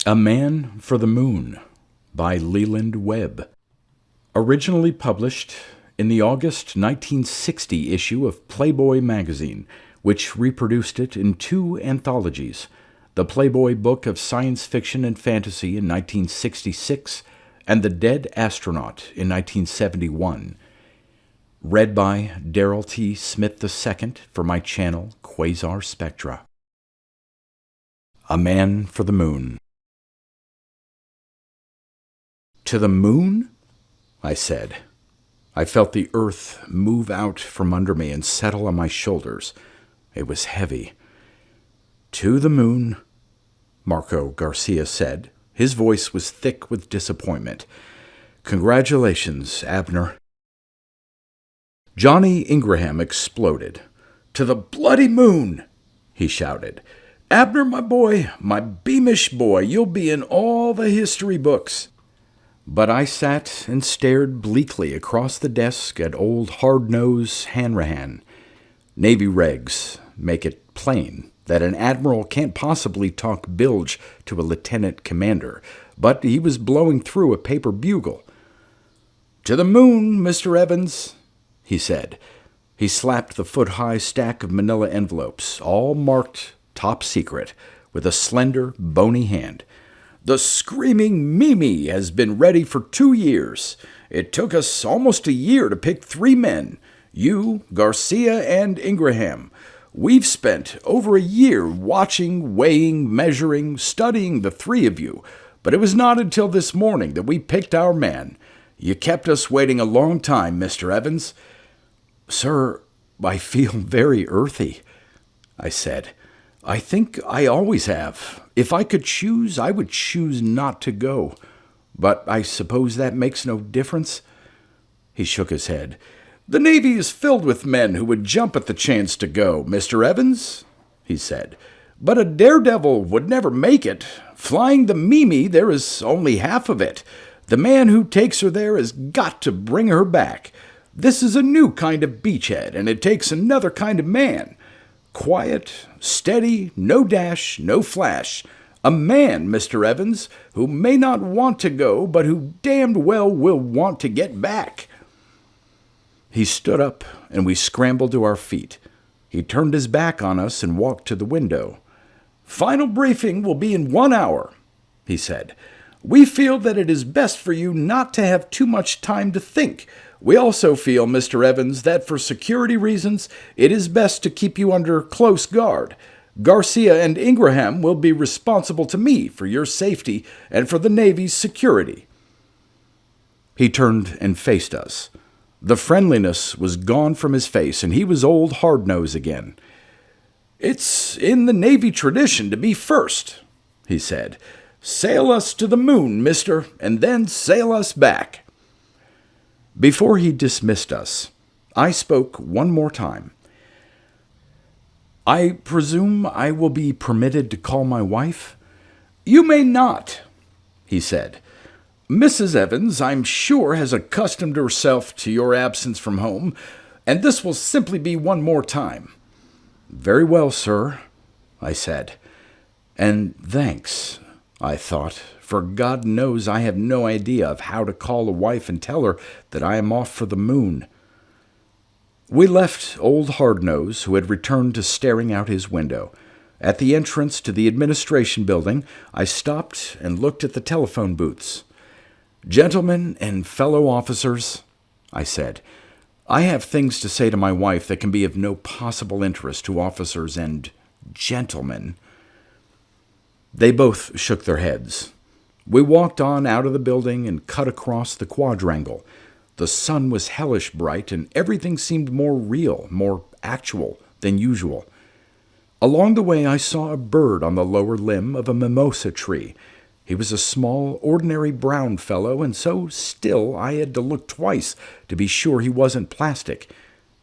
A Man for the Moon by Leland Webb. Originally published in the August 1960 issue of Playboy magazine, which reproduced it in two anthologies, the Playboy Book of Science Fiction and Fantasy in 1966 and the Dead Astronaut in 1971. Read by Darrell T. Smith II for my channel Quasar Spectra. A Man for the Moon. To the moon? I said. I felt the earth move out from under me and settle on my shoulders. It was heavy. To the moon, Marco Garcia said. His voice was thick with disappointment. Congratulations, Abner. Johnny Ingraham exploded. To the bloody moon, he shouted. Abner, my boy, my Beamish boy, you'll be in all the history books. But I sat and stared bleakly across the desk at old hard-nosed Hanrahan. Navy regs make it plain that an admiral can't possibly talk bilge to a lieutenant commander, but he was blowing through a paper bugle. To the moon, Mr. Evans, he said. He slapped the foot-high stack of manila envelopes, all marked top secret, with a slender, bony hand. The Screaming Mimi has been ready for 2 years. It took us almost a year to pick 3 men. You, Garcia, and Ingraham. We've spent over a year watching, weighing, measuring, studying the 3 of you, but it was not until this morning that we picked our man. You kept us waiting a long time, Mr. Evans. Sir, I feel very earthy, I said. I think I always have. If I could choose, I would choose not to go. But I suppose that makes no difference. He shook his head. The Navy is filled with men who would jump at the chance to go, Mr. Evans, he said. But a daredevil would never make it. Flying the Mimi, there is only half of it. The man who takes her there has got to bring her back. This is a new kind of beachhead, and it takes another kind of man. Quiet, steady, no dash, no flash. A man, Mr. Evans, who may not want to go, but who damned well will want to get back. He stood up, and we scrambled to our feet. He turned his back on us and walked to the window. Final briefing will be in 1 hour, he said. We feel that it is best for you not to have too much time to think. We also feel, Mr. Evans, that for security reasons, it is best to keep you under close guard. Garcia and Ingraham will be responsible to me for your safety and for the Navy's security. He turned and faced us. The friendliness was gone from his face, and he was old hard-nosed again. It's in the Navy tradition to be first, he said. Sail us to the moon, mister, and then sail us back. Before he dismissed us, I spoke one more time. I presume I will be permitted to call my wife? You may not, he said. Mrs. Evans, I'm sure, has accustomed herself to your absence from home, and this will simply be one more time. Very well, sir, I said. And thanks, I thought, for God knows I have no idea of how to call a wife and tell her that I am off for the moon. We left old Hardnose, who had returned to staring out his window. At the entrance to the administration building, I stopped and looked at the telephone booths. Gentlemen and fellow officers, I said, I have things to say to my wife that can be of no possible interest to officers and gentlemen. They both shook their heads. We walked on out of the building and cut across the quadrangle. The sun was hellish bright, and everything seemed more real, more actual than usual. Along the way I saw a bird on the lower limb of a mimosa tree. He was a small, ordinary brown fellow, and so still I had to look twice to be sure he wasn't plastic.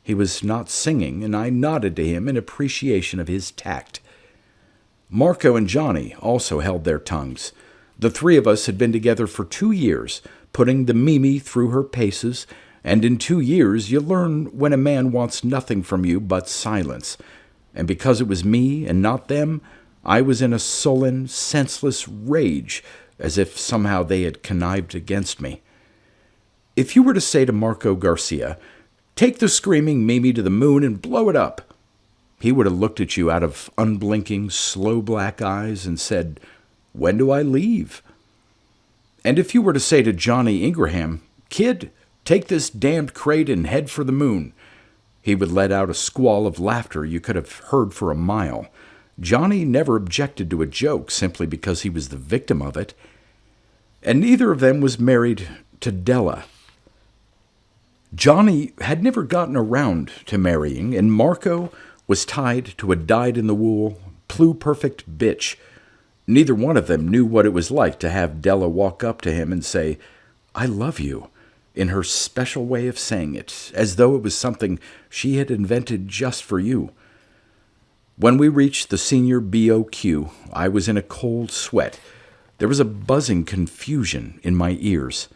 He was not singing, and I nodded to him in appreciation of his tact. Marco and Johnny also held their tongues. The 3 of us had been together for 2 years, putting the Mimi through her paces, and in 2 years you learn when a man wants nothing from you but silence. And because it was me and not them, I was in a sullen, senseless rage, as if somehow they had connived against me. If you were to say to Marco Garcia, "Take the screaming Mimi to the moon and blow it up," he would have looked at you out of unblinking, slow black eyes and said, "When do I leave?" And if you were to say to Johnny Ingraham, "Kid, take this damned crate and head for the moon," he would let out a squall of laughter you could have heard for a mile. Johnny never objected to a joke simply because he was the victim of it. And neither of them was married to Della. Johnny had never gotten around to marrying, and Marco was tied to a dyed-in-the-wool, pluperfect bitch. Neither one of them knew what it was like to have Della walk up to him and say, "I love you," in her special way of saying it, as though it was something she had invented just for you. When we reached the senior BOQ, I was in a cold sweat. There was a buzzing confusion in my ears.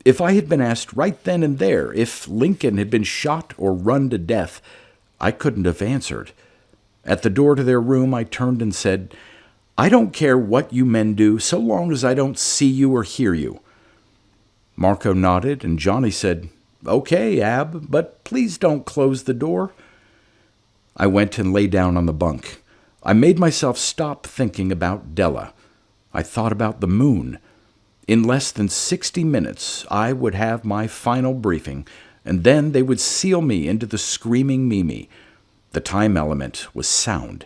If I had been asked right then and there if Lincoln had been shot or run to death, I couldn't have answered. At the door to their room, I turned and said, "I don't care what you men do, so long as I don't see you or hear you." Marco nodded, and Johnny said, "Okay, Ab, but please don't close the door." I went and lay down on the bunk. I made myself stop thinking about Della. I thought about the moon. In less than 60 minutes, I would have my final briefing, and then they would seal me into the screaming Mimi. The time element was sound.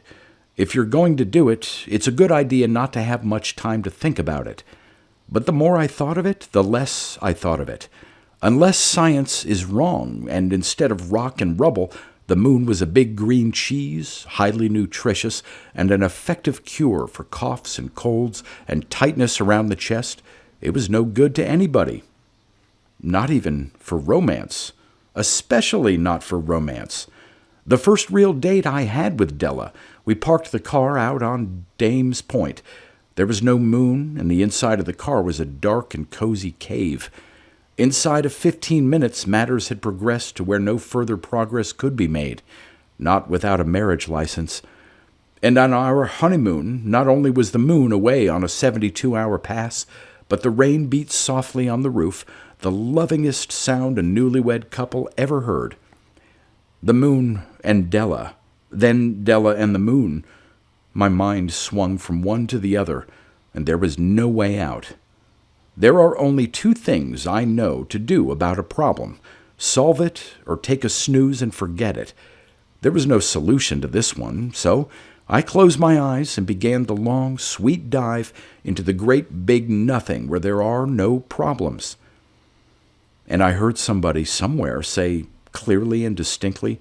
If you're going to do it, it's a good idea not to have much time to think about it. But the more I thought of it, the less I thought of it. Unless science is wrong, and instead of rock and rubble, the moon was a big green cheese, highly nutritious, and an effective cure for coughs and colds and tightness around the chest, it was no good to anybody. Not even for romance. Especially not for romance. The first real date I had with Della, we parked the car out on Dames Point. There was no moon, and the inside of the car was a dark and cozy cave. Inside of 15 minutes, matters had progressed to where no further progress could be made, not without a marriage license. And on our honeymoon, not only was the moon away on a 72-hour pass, but the rain beat softly on the roof, the lovingest sound a newlywed couple ever heard. The moon and Della, then Della and the moon. My mind swung from one to the other, and there was no way out. There are only two things I know to do about a problem: solve it or take a snooze and forget it. There was no solution to this one, so I closed my eyes and began the long, sweet dive into the great big nothing where there are no problems. And I heard somebody somewhere say clearly and distinctly,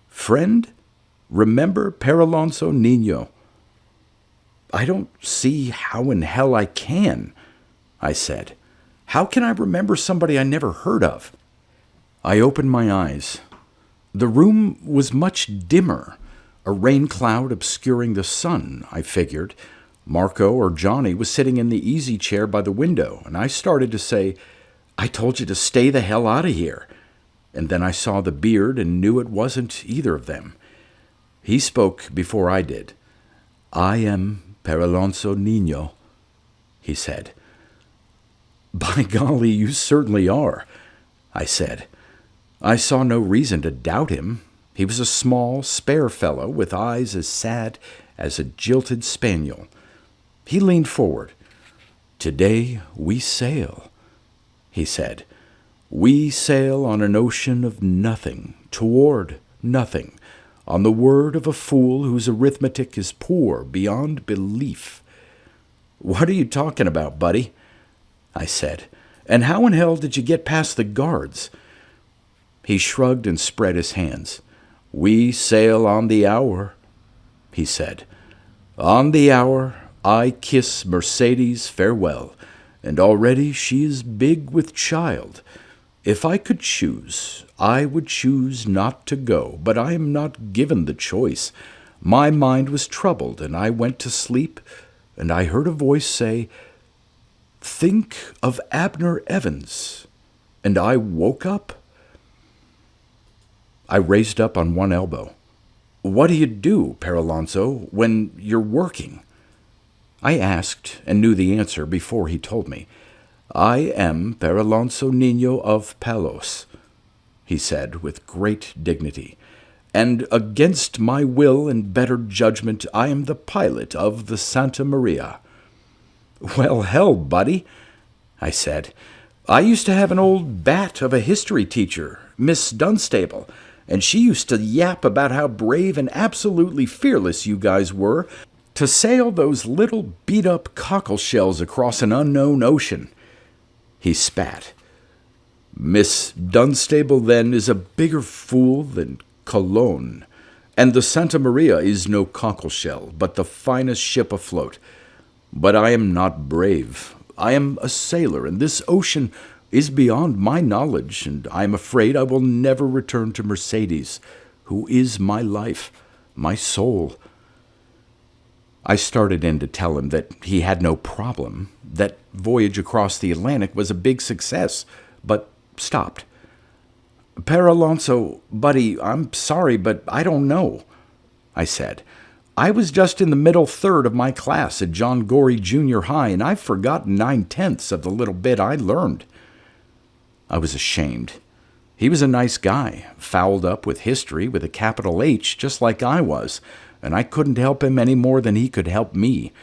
"Friend, remember Peralonso Niño." "I don't see how in hell I can," I said. "How can I remember somebody I never heard of?" I opened my eyes. The room was much dimmer, a rain cloud obscuring the sun, I figured. Marco or Johnny was sitting in the easy chair by the window, and I started to say, "I told you to stay the hell out of here." And then I saw the beard and knew it wasn't either of them. He spoke before I did. "I am Peralonso Niño," he said. "By golly, you certainly are," I said. I saw no reason to doubt him. He was a small, spare fellow with eyes as sad as a jilted spaniel. He leaned forward. "Today we sail," he said. "We sail on an ocean of nothing, toward nothing, on the word of a fool whose arithmetic is poor beyond belief." "What are you talking about, buddy?" I said. "And how in hell did you get past the guards?" He shrugged and spread his hands. "We sail on the hour," he said. "On the hour I kiss Mercedes farewell, and already she is big with child. If I could choose, I would choose not to go, but I am not given the choice. My mind was troubled, and I went to sleep, and I heard a voice say, 'Think of Abner Evans,' and I woke up." I raised up on one elbow. What do you do, Peralonso, when you're working? I asked and knew the answer before he told me. I am Peralonso Niño of Palos, he said with great dignity, and against my will and better judgment I am the pilot of the Santa Maria. Well, hell, buddy, I said. I used to have an old bat of a history teacher, Miss Dunstable, and she used to yap about how brave and absolutely fearless you guys were to sail those little beat-up cockleshells across an unknown ocean. He spat. Miss Dunstable, then, is a bigger fool than Colon, and the Santa Maria is no cockleshell, but the finest ship afloat. But I am not brave. I am a sailor, and this ocean is beyond my knowledge, and I am afraid I will never return to Mercedes, who is my life, my soul. I started in to tell him that he had no problem, that voyage across the Atlantic was a big success, but stopped. Peralonso, buddy, I'm sorry, but I don't know, I said. I was just in the middle third of my class at John Gorey Junior High, and I've forgotten 9/10 of the little bit I learned. I was ashamed. He was a nice guy, fouled up with history with a capital H, just like I was, and I couldn't help him any more than he could help me.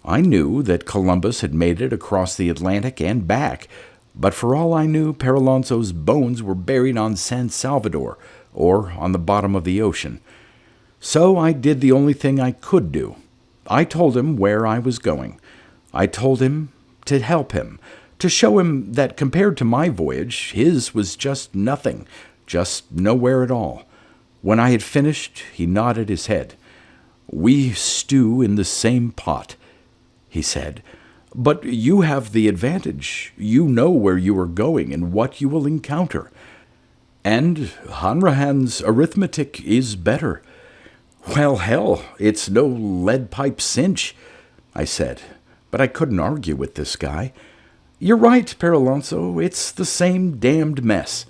I knew that Columbus had made it across the Atlantic and back, but for all I knew, Peralonso's bones were buried on San Salvador, or on the bottom of the ocean. So I did the only thing I could do. I told him where I was going. I told him to help him, to show him that compared to my voyage, his was just nothing, just nowhere at all. When I had finished, he nodded his head. We stew in the same pot, he said. But you have the advantage. You know where you are going and what you will encounter. And Hanrahan's arithmetic is better. Well, hell, it's no lead pipe cinch, I said, but I couldn't argue with this guy. You're right, Peralonso, it's the same damned mess.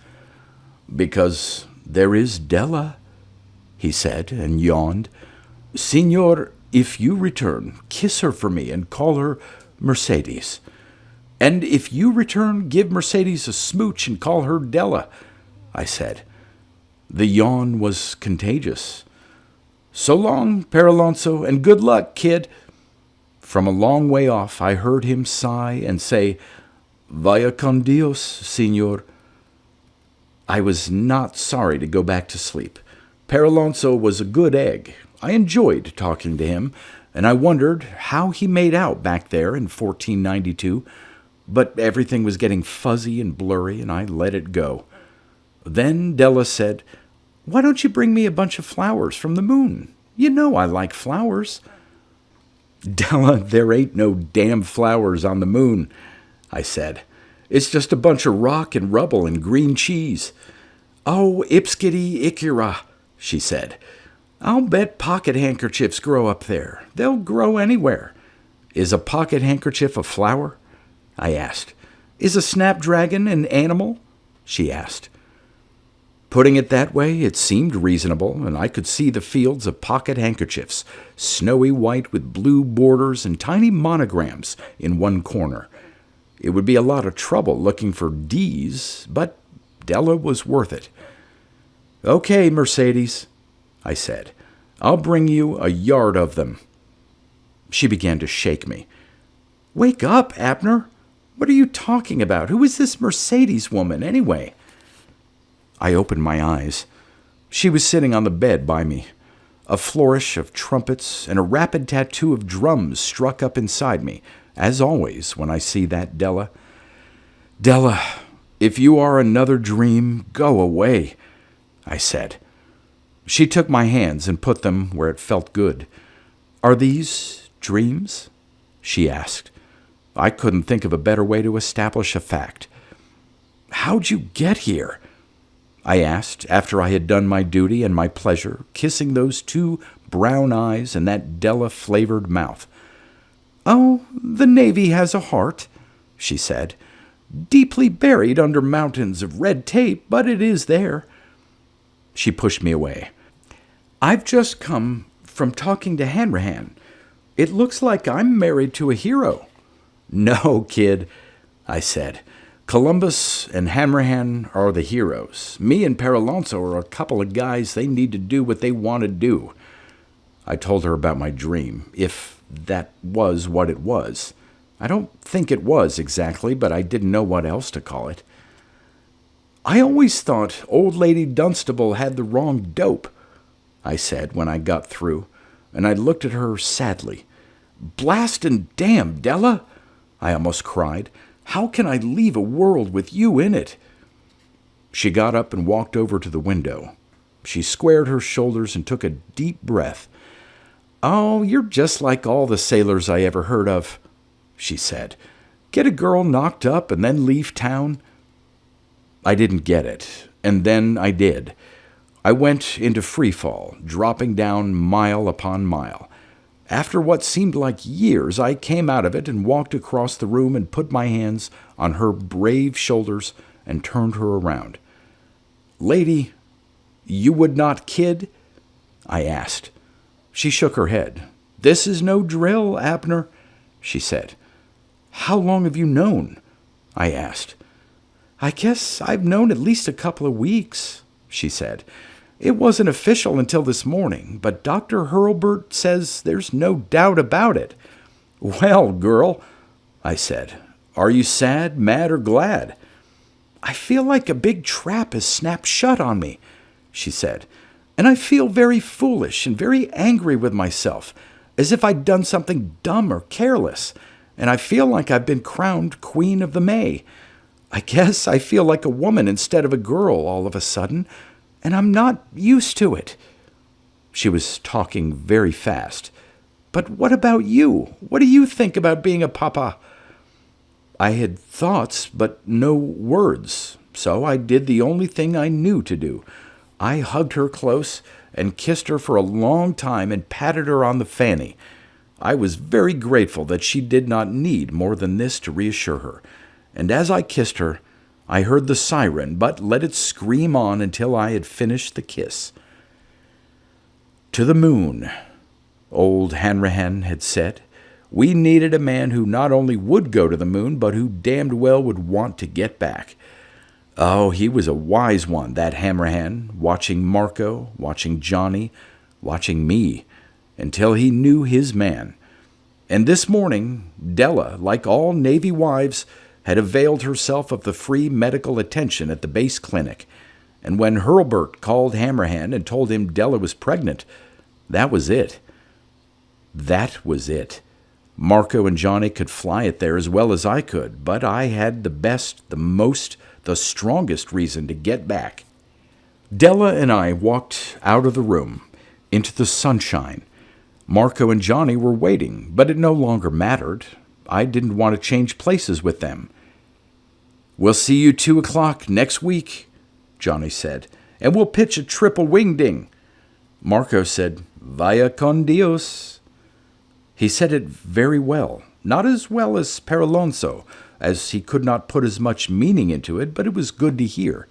Because there is Della, he said, and yawned. Signor, if you return, kiss her for me and call her Mercedes. And if you return, give Mercedes a smooch and call her Della, I said. The yawn was contagious. So long, Peralonso, and good luck, kid. From a long way off, I heard him sigh and say, Vaya con Dios, senor. I was not sorry to go back to sleep. Peralonso was a good egg. I enjoyed talking to him, and I wondered how he made out back there in 1492, but everything was getting fuzzy and blurry, and I let it go. Then Della said, Why don't you bring me a bunch of flowers from the moon? You know I like flowers. Della, there ain't no damn flowers on the moon, I said. It's just a bunch of rock and rubble and green cheese. Oh, ipskitty ikira, she said. I'll bet pocket handkerchiefs grow up there. They'll grow anywhere. Is a pocket handkerchief a flower? I asked. Is a snapdragon an animal? She asked. Putting it that way, it seemed reasonable, and I could see the fields of pocket handkerchiefs, snowy white with blue borders and tiny monograms in one corner. It would be a lot of trouble looking for D's, but Della was worth it. Okay, Mercedes, I said. I'll bring you a yard of them. She began to shake me. Wake up, Abner. What are you talking about? Who is this Mercedes woman, anyway? I opened my eyes. She was sitting on the bed by me. A flourish of trumpets and a rapid tattoo of drums struck up inside me, as always when I see that Della. Della, if you are another dream, go away, I said. She took my hands and put them where it felt good. Are these dreams? She asked. I couldn't think of a better way to establish a fact. How'd you get here? I asked, after I had done my duty and my pleasure, kissing those two brown eyes and that Della-flavored mouth. Oh, the Navy has a heart, she said, deeply buried under mountains of red tape, but it is there. She pushed me away. I've just come from talking to Hanrahan. It looks like I'm married to a hero. No, kid, I said. Columbus and Hanrahan are the heroes. Me and Paralonso are a couple of guys they need to do what they want to do. I told her about my dream, if that was what it was. I don't think it was exactly, but I didn't know what else to call it. I always thought old lady Dunstable had the wrong dope, I said when I got through, and I looked at her sadly. Blast and damn, Della, I almost cried. How can I leave a world with you in it? She got up and walked over to the window. She squared her shoulders and took a deep breath. Oh, you're just like all the sailors I ever heard of, she said. Get a girl knocked up and then leave town. I didn't get it, and then I did. I went into freefall, dropping down mile upon mile. After what seemed like years, I came out of it and walked across the room and put my hands on her brave shoulders and turned her around. Lady, you would not kid? I asked. She shook her head. This is no drill, Abner, she said. How long have you known? I asked. I guess I've known at least a couple of weeks, she said. It wasn't official until this morning, but Dr. Hurlburt says there's no doubt about it. Well, girl, I said, are you sad, mad, or glad? I feel like a big trap has snapped shut on me, she said, and I feel very foolish and very angry with myself, as if I'd done something dumb or careless, and I feel like I've been crowned Queen of the May. I guess I feel like a woman instead of a girl all of a sudden, and I'm not used to it. She was talking very fast. But what about you? What do you think about being a papa? I had thoughts, but no words, so I did the only thing I knew to do. I hugged her close and kissed her for a long time and patted her on the fanny. I was very grateful that she did not need more than this to reassure her, and as I kissed her, I heard the siren, but let it scream on until I had finished the kiss. To the moon, old Hanrahan had said. We needed a man who not only would go to the moon, but who damned well would want to get back. Oh, he was a wise one, that Hanrahan, watching Marco, watching Johnny, watching me, until he knew his man. And this morning, Della, like all Navy wives, had availed herself of the free medical attention at the base clinic, and when Hurlburt called Hanrahan and told him Della was pregnant, that was it. That was it. Marco and Johnny could fly it there as well as I could, but I had the best, the most, the strongest reason to get back. Della and I walked out of the room, into the sunshine. Marco and Johnny were waiting, but it no longer mattered. I didn't want to change places with them. We'll see you 2 o'clock next week, Johnny said, and we'll pitch a triple wingding. Marco said, Vaya con Dios. He said it very well, not as well as Paralonso, as he could not put as much meaning into it, but it was good to hear.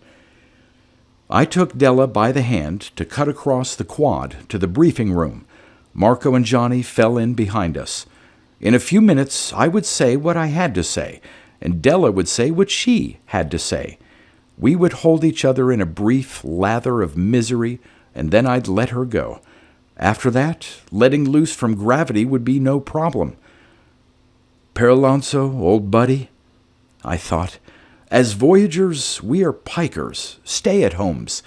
I took Della by the hand to cut across the quad to the briefing room. Marco and Johnny fell in behind us. In a few minutes, I would say what I had to say, and Della would say what she had to say. We would hold each other in a brief lather of misery, and then I'd let her go. After that, letting loose from gravity would be no problem. Paralonso, old buddy, I thought, as voyagers, we are pikers, stay-at-homes.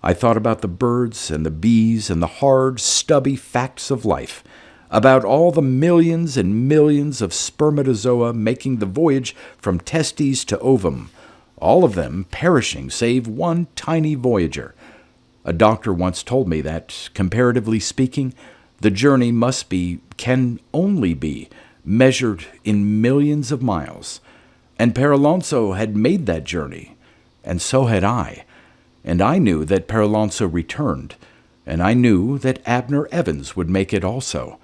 I thought about the birds and the bees and the hard, stubby facts of life, about all the millions and millions of spermatozoa making the voyage from testes to ovum, all of them perishing save one tiny voyager. A doctor once told me that, comparatively speaking, the journey can only be, measured in millions of miles. And Paralonso had made that journey, and so had I. And I knew that Paralonso returned, and I knew that Abner Evans would make it also.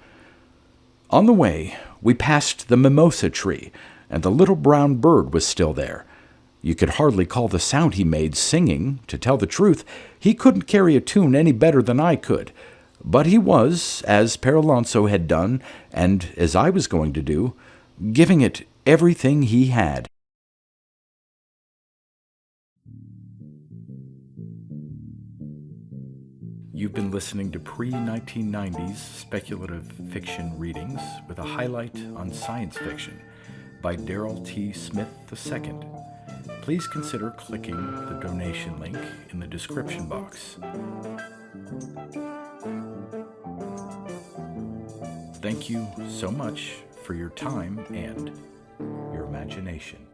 On the way, we passed the mimosa tree, and the little brown bird was still there. You could hardly call the sound he made singing. To tell the truth, he couldn't carry a tune any better than I could. But he was, as Peralonso had done, and as I was going to do, giving it everything he had. You've been listening to pre-1990s speculative fiction readings with a highlight on science fiction by Darrell T. Smith II. Please consider clicking the donation link in the description box. Thank you so much for your time and your imagination.